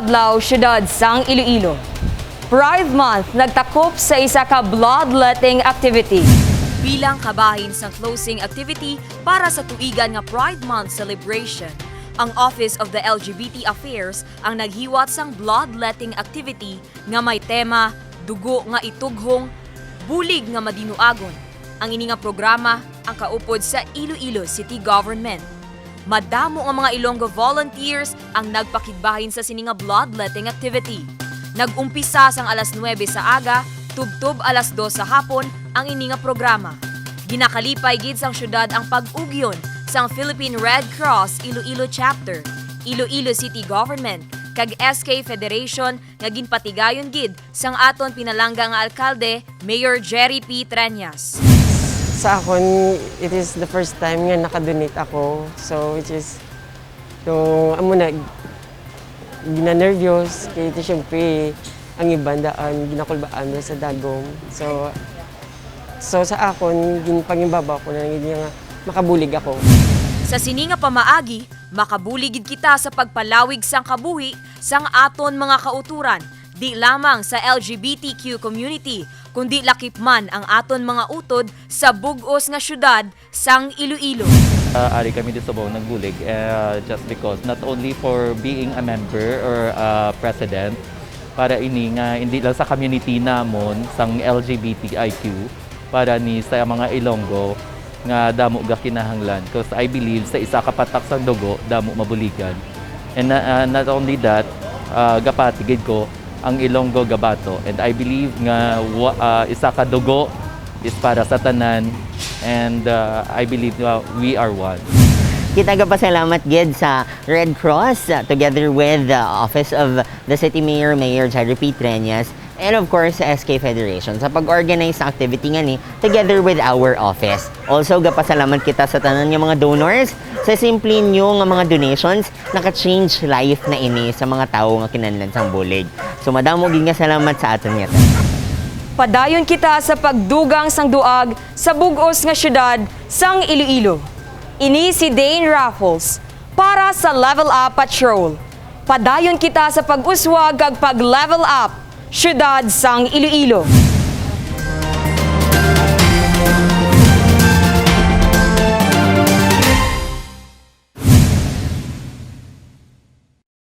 adlaw syudad sang Iloilo. Pride Month nagtakop sa isa ka bloodletting activity. Bilang kabahin sa closing activity para sa tuigan nga Pride Month celebration, ang Office of the LGBT Affairs ang naghiwat sang bloodletting activity nga may tema dugo nga itughong, bulig nga madinuagon. Ang ini nga programa ang kaupod sa Iloilo City Government. Madamo ang mga Ilonggo volunteers ang nagpakigbahin sa sini nga bloodletting activity. Nag-umpisa sang alas 9 sa aga, tubtob alas 2 sa hapon ang ini nga programa. Ginakalipay gid sang syudad ang pag-ugyon sang Philippine Red Cross Iloilo Chapter, Iloilo City Government, kag SK Federation nga ginpatigayon gid sang aton pinalangga nga alkalde, Mayor Jerry P. Treñas. Sa akon, it is the first time nga nakadonate ako. So, which is, yung amo na, gina-nervyos. Kaya ito siyempre, ang ibandaan, ginakulbaan sa dagom. So sa akon, ginpangibaba ko na nga makabulig ako. Sa sini nga pamaagi, makabuligid kita sa pagpalawig sang kabuhi sang aton mga kauturan, di lamang sa LGBTQ community, kundi lakip man ang aton mga utod sa bug-os nga syudad sang Iloilo. Ari kami dito sa Bawang nagbulig just because not only for being a member or president, para ini nga hindi lang sa community namon sang LGBTIQ, para ni sa mga Ilonggo nga damo ga kinahanglan, because I believe sa isa ka patak sang dugo damo mabuligan. And not only that, gapatigid ko ang Ilonggo gabato, and I believe nga isa ka dugo is para sa tanan, and I believe we are one. Kita pasalamat gid sa Red Cross together with the Office of the City Mayor, Mayor Jerry P. Treñas, and of course sa SK Federation sa pag-organize sa activity nga ni together with our office. Also gapasalamat kita sa tanan nga mga donors sa simple nyo nga mga donations, naka-change life na ini sa mga tao nga kinahanglan sang bulig. So madamo gid nga salamat sa aton nga. Padayon kita sa pagdugang sang duag sa bug-os nga syudad sang Iloilo. Ini si Dane Raffles para sa Level Up Patrol. Padayon kita sa pag-uswag kag pag-level up syudad sang Iloilo.